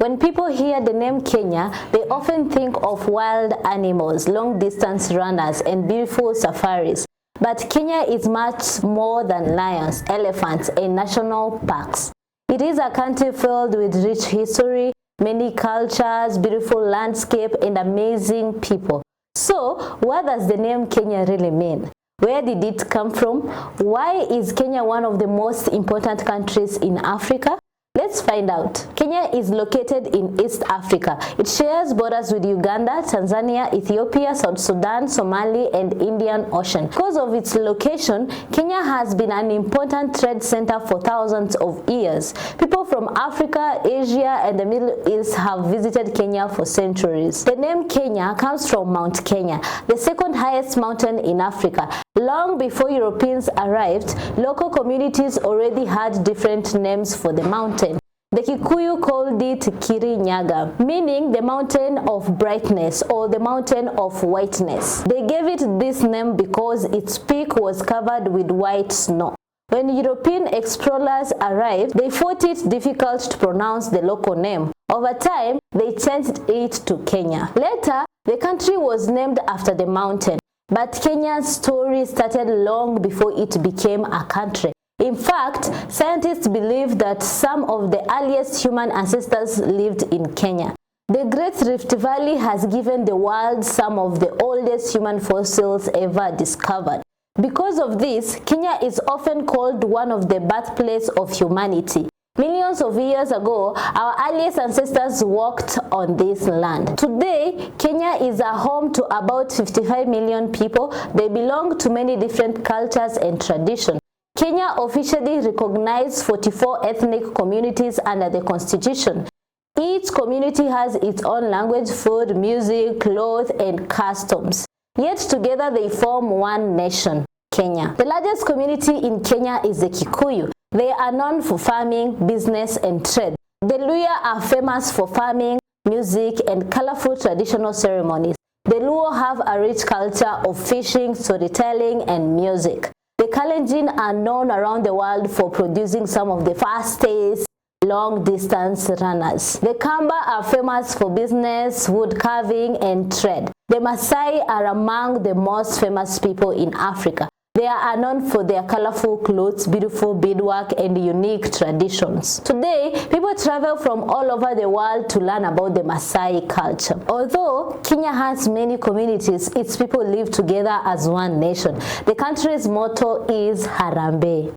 When people hear the name Kenya, they often think of wild animals, long-distance runners, and beautiful safaris. But Kenya is much more than lions, elephants, and national parks. It is a country filled with rich history, many cultures, beautiful landscape, and amazing people. So, what does the name Kenya really mean? Where did it come from? Why is Kenya one of the most important countries in Africa? Let's find out. Kenya is located in East Africa. It shares borders with Uganda, Tanzania, Ethiopia, South Sudan, Somalia, and Indian Ocean. Because of its location, Kenya has been an important trade center for thousands of years. People from Africa, Asia, and the Middle East have visited Kenya for centuries. The name Kenya comes from Mount Kenya, the second highest mountain in Africa. Long before Europeans arrived, local communities already had different names for the mountain. The Kikuyu called it Kirinyaga, meaning the mountain of brightness or the mountain of whiteness. They gave it this name because its peak was covered with white snow. When European explorers arrived, they found it difficult to pronounce the local name. Over time, they changed it to Kenya. Later, the country was named after the mountain. But Kenya's story started long before it became a country. In fact, scientists believe that some of the earliest human ancestors lived in Kenya. The Great Rift Valley has given the world some of the oldest human fossils ever discovered. Because of this, Kenya is often called one of the birthplaces of humanity. Millions of years ago, our earliest ancestors walked on this land. Today, Kenya is a home to about 55 million people. They belong to many different cultures and traditions. Kenya officially recognizes 44 ethnic communities under the Constitution. Each community has its own language, food, music, clothes, and customs. Yet together they form one nation, Kenya. The largest community in Kenya is the Kikuyu. They are known for farming, business, and trade. The Luhya are famous for farming, music, and colorful traditional ceremonies. The Luo have a rich culture of fishing, storytelling, and music. The Kalenjin are known around the world for producing some of the fastest long-distance runners. The Kamba are famous for business, wood carving, and trade. The Maasai are among the most famous people in Africa. They are known for their colorful clothes, beautiful beadwork, and unique traditions. Today, people travel from all over the world to learn about the Maasai culture. Although Kenya has many communities, its people live together as one nation. The country's motto is Harambee.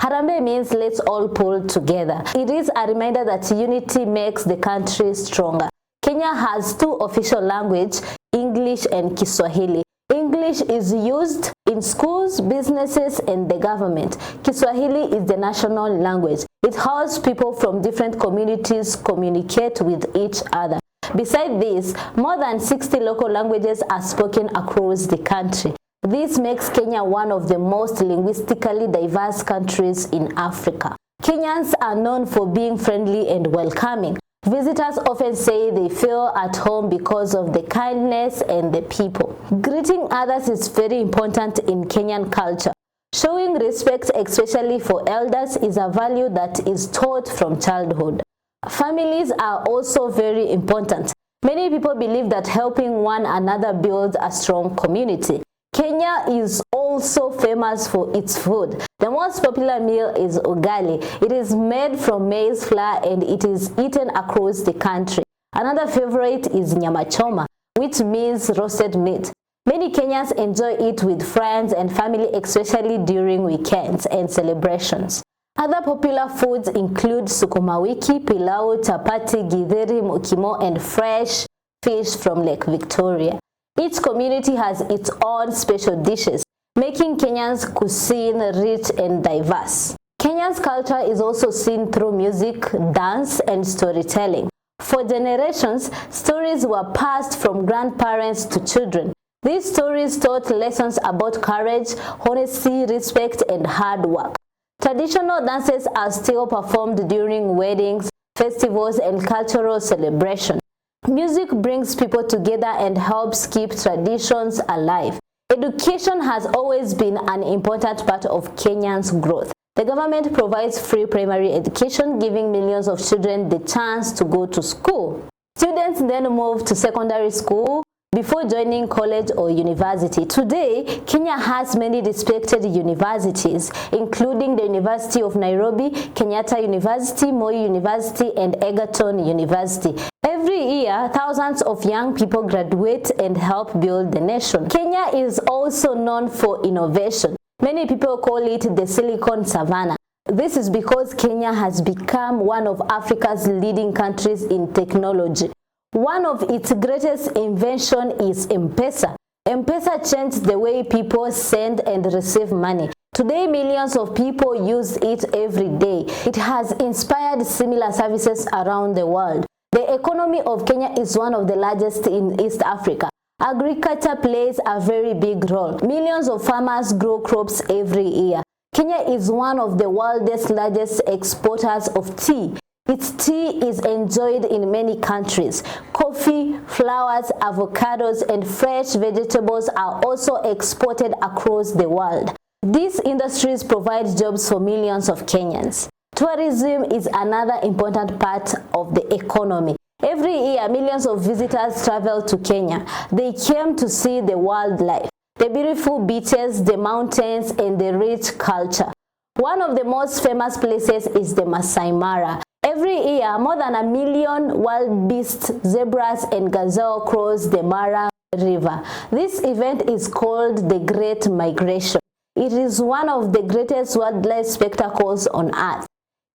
Harambee means let's all pull together. It is a reminder that unity makes the country stronger. Kenya has two official languages, English and Kiswahili. English is used in schools, businesses, and the government. Kiswahili is the national language. It helps people from different communities communicate with each other. Besides this, more than 60 local languages are spoken across the country. This makes Kenya one of the most linguistically diverse countries in Africa. Kenyans are known for being friendly and welcoming. Visitors often say they feel at home because of the kindness and the people. Greeting others is very important in Kenyan culture. Showing respect, especially for elders, is a value that is taught from childhood. Families are also very important. Many people believe that helping one another builds a strong community. Kenya is also famous for its food. The most popular meal is ugali. It is made from maize flour and it is eaten across the country. Another favorite is nyama choma, which means roasted meat. Many Kenyans enjoy it with friends and family, especially during weekends and celebrations. Other popular foods include sukuma wiki, pilau, chapati, githeri, mukimo, and fresh fish from Lake Victoria. Each community has its own special dishes, making Kenya's cuisine rich and diverse. Kenya's culture is also seen through music, dance, and storytelling. For generations, stories were passed from grandparents to children. These stories taught lessons about courage, honesty, respect, and hard work. Traditional dances are still performed during weddings, festivals, and cultural celebrations. Music brings people together and helps keep traditions alive. Education has always been an important part of Kenya's growth. The government provides free primary education, giving millions of children the chance to go to school. Students then move to secondary school before joining college or university. Today, Kenya has many respected universities, including the University of Nairobi, Kenyatta University, Moi University, and Egerton University. Every year, thousands of young people graduate and help build the nation. Kenya is also known for innovation. Many people call it the Silicon Savannah. This is because Kenya has become one of Africa's leading countries in technology. One of its greatest inventions is M-Pesa. M-Pesa changed the way people send and receive money. Today, millions of people use it every day. It has inspired similar services around the world. The economy of Kenya is one of the largest in East Africa. Agriculture plays a very big role. Millions of farmers grow crops every year. Kenya is one of the world's largest exporters of tea. Its tea is enjoyed in many countries. Coffee, flowers, avocados, and fresh vegetables are also exported across the world. These industries provide jobs for millions of Kenyans. Tourism is another important part of the economy. Every year, millions of visitors travel to Kenya. They came to see the wildlife, the beautiful beaches, the mountains, and the rich culture. One of the most famous places is the Masai Mara. Every year, more than 1 million wild beasts, zebras, and gazelle cross the Mara River. This event is called the Great Migration. It is one of the greatest wildlife spectacles on earth.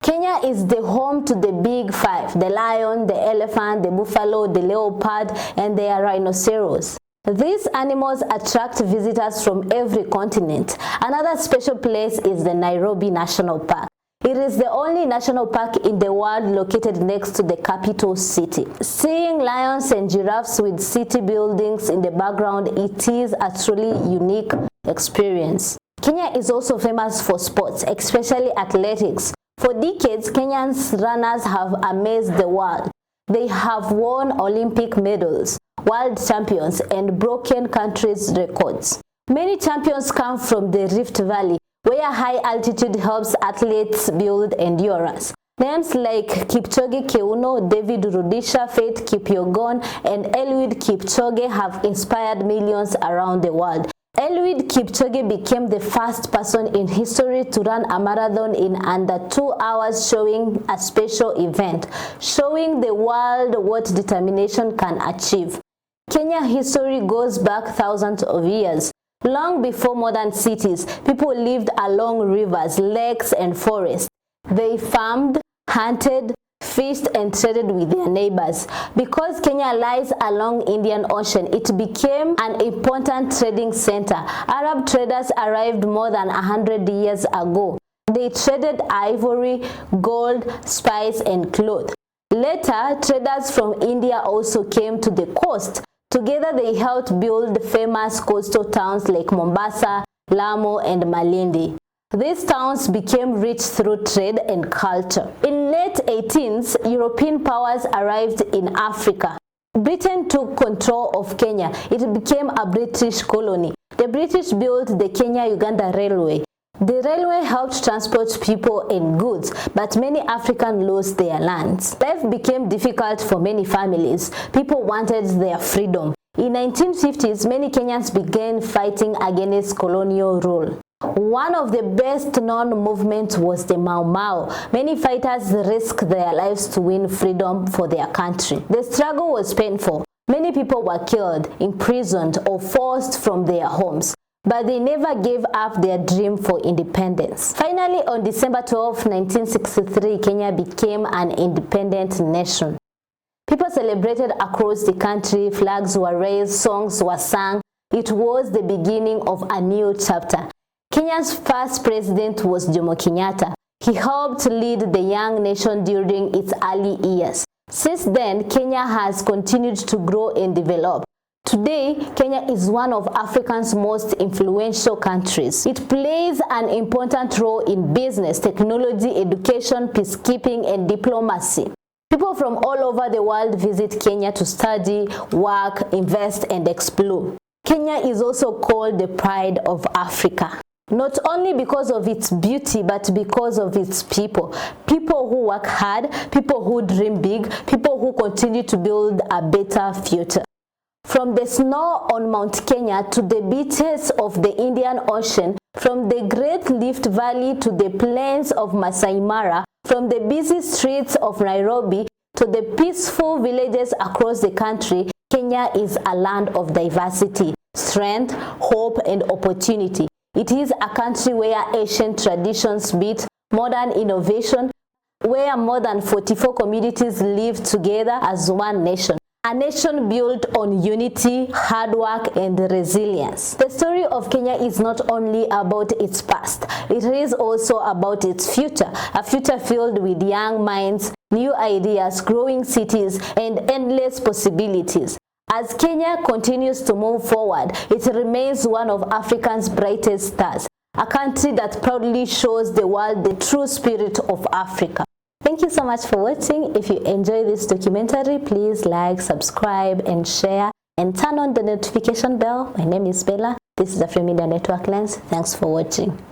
Kenya is the home to the Big Five: the lion, the elephant, the buffalo, the leopard, and the rhinoceros. These animals attract visitors from every continent. Another special place is the Nairobi National Park. It is the only national park in the world located next to the capital city. Seeing lions and giraffes with city buildings in the background, it is a truly unique experience. Kenya is also famous for sports, especially athletics. For decades, Kenyan's runners have amazed the world. They have won Olympic medals, world champions, and broken countries' records. Many champions come from the Rift Valley, where high altitude helps athletes build endurance. Names like Kipchoge Keuno, David Rudisha, Faith Kipyegon, and Eliud Kipchoge have inspired millions around the world. Eliud Kipchoge became the first person in history to run a marathon in under 2 hours, showing a special event, showing the world what determination can achieve. Kenya history goes back thousands of years. Long before modern cities, people lived along rivers, lakes, and forests. They farmed, hunted, fished, and traded with their neighbors. Because Kenya lies along Indian Ocean, it became an important trading center. Arab traders arrived more than 100 years ago. They traded ivory, gold, spice, and cloth. Later, traders from India also came to the coast. Together, they helped build famous coastal towns like Mombasa, Lamu, and Malindi. These towns became rich through trade and culture. In late 18th, European powers arrived in Africa. Britain took control of Kenya. It became a British colony. The British built the Kenya-Uganda Railway. The railway helped transport people and goods, but many Africans lost their lands. Life became difficult for many families. People wanted their freedom. In 1950s, many Kenyans began fighting against colonial rule. One of the best-known movements was the Mau Mau. Many fighters risked their lives to win freedom for their country. The struggle was painful. Many people were killed, imprisoned, or forced from their homes. But they never gave up their dream for independence. Finally, on December 12, 1963, Kenya became an independent nation. People celebrated across the country, flags were raised, songs were sung. It was the beginning of a new chapter. Kenya's first president was Jomo Kenyatta. He helped lead the young nation during its early years. Since then, Kenya has continued to grow and develop. Today, Kenya is one of Africa's most influential countries. It plays an important role in business, technology, education, peacekeeping, and diplomacy. People from all over the world visit Kenya to study, work, invest, and explore. Kenya is also called the pride of Africa. not only because of its beauty, but because of its people. People who work hard, people who dream big, people who continue to build a better future. From the snow on Mount Kenya to the beaches of the Indian Ocean, from the Great Rift Valley to the plains of Masai Mara, from the busy streets of Nairobi to the peaceful villages across the country, Kenya is a land of diversity, strength, hope, and opportunity. It is a country where ancient traditions meet modern innovation, where more than 44 communities live together as one nation. A nation built on unity, hard work, and resilience. The story of Kenya is not only about its past, it is also about its future. A future filled with young minds, new ideas, growing cities, and endless possibilities. As Kenya continues to move forward, it remains one of Africa's brightest stars, a country that proudly shows the world the true spirit of Africa. Thank you so much for watching. If you enjoy this documentary, please like, subscribe, and share, and turn on the notification bell. My name is Bella. This is the Free Media Network Lens. Thanks for watching.